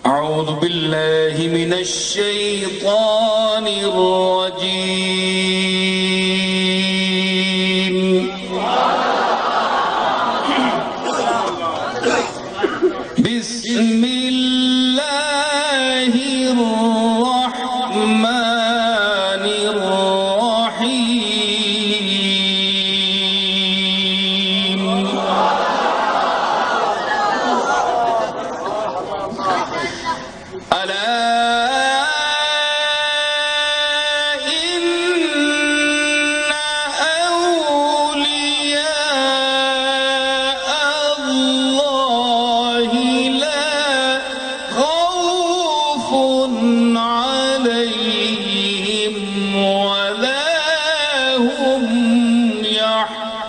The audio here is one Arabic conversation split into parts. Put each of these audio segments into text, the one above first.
أعوذ بالله من الشيطان الرجيم. بسم الله الرحمن الرحيم. ألا إن أولياء الله لا خوف عليهم ولا هم يحزنون.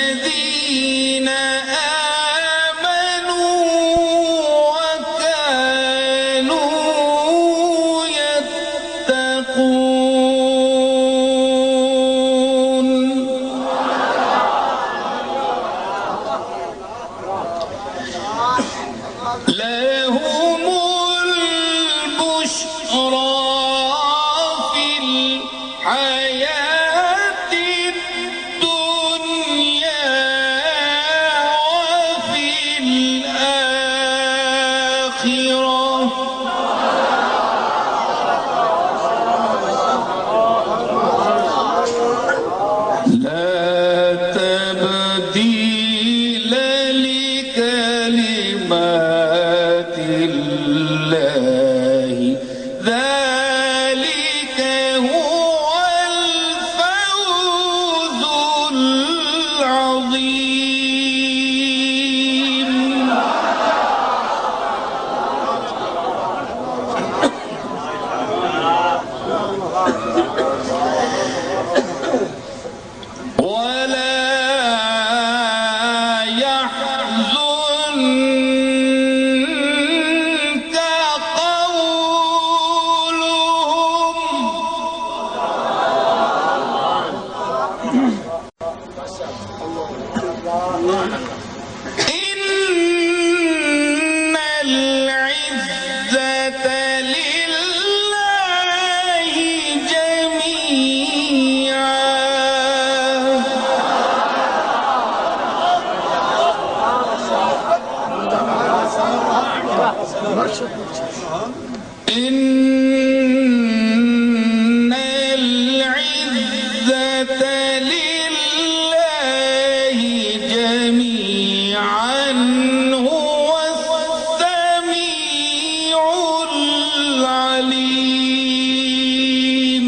الذين آمنوا وكانوا يتقون. لهم البشرى في الحياة الدنيا وفي الآخرة. لا تبديل لكلمات الله ذلك هو الفوز العظيم. ولا يحزنك قولهم. إن العزة لله جميعا. إن العزة لله جميعا هو السميع العليم.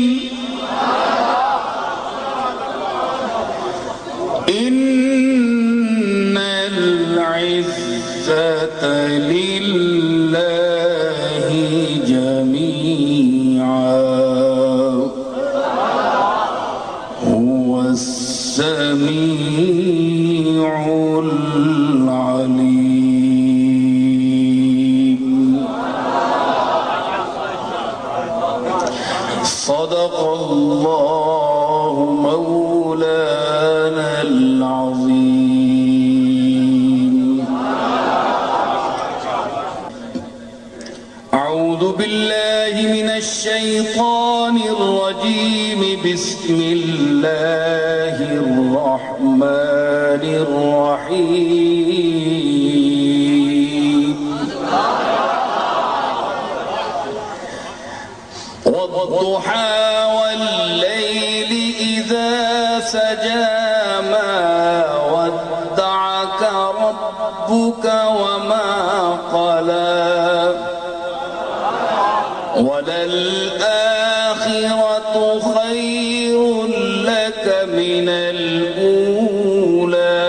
إن العزة لله جميعا هو السميع العليم. صدق الله مولانا العظيم. أعوذ بالله من الشيطان الرجيم. بسم الله الرحمن الرحيم. والضحى والليل إذا سجى ما ودعك ربك وما قلى وللآخرة خير لك من الأولى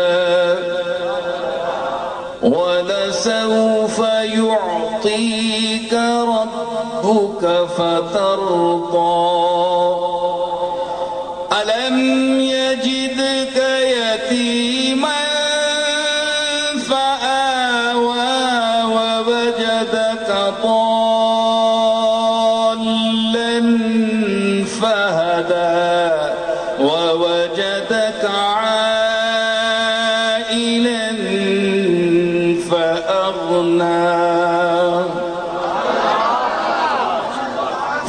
ولسوف يعطيك ربك فترضى. ألم يجدك يتيما فآوى ووجدك ضالا فهدى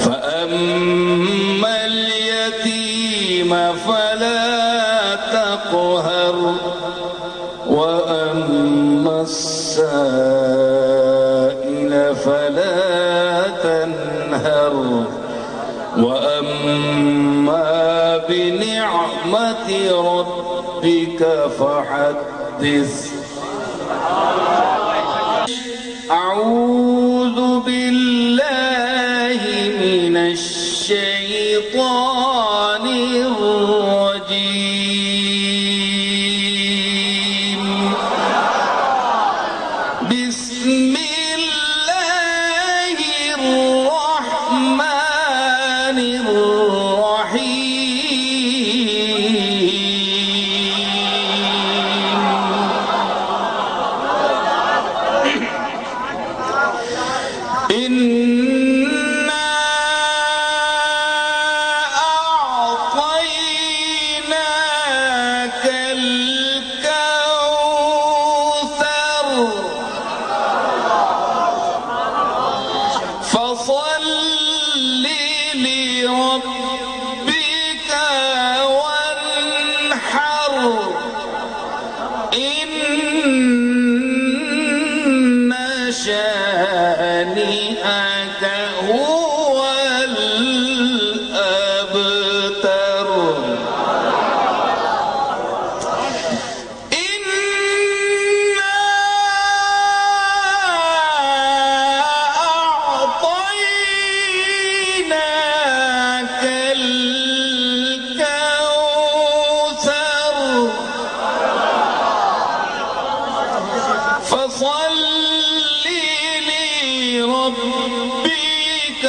فأما اليتيم فلا تقهر وأما السائل فلا تنهر وأما بنعمة ربك فحدث. أعوذ بالله من الشيطان الرجيم. بسم الله الرحمن الرحيم. إنا أعطيناك الكوثر فصل لربك وانحر إن شانئك هو الأبتر. إنا أعطيناك الكوثر فصل لربك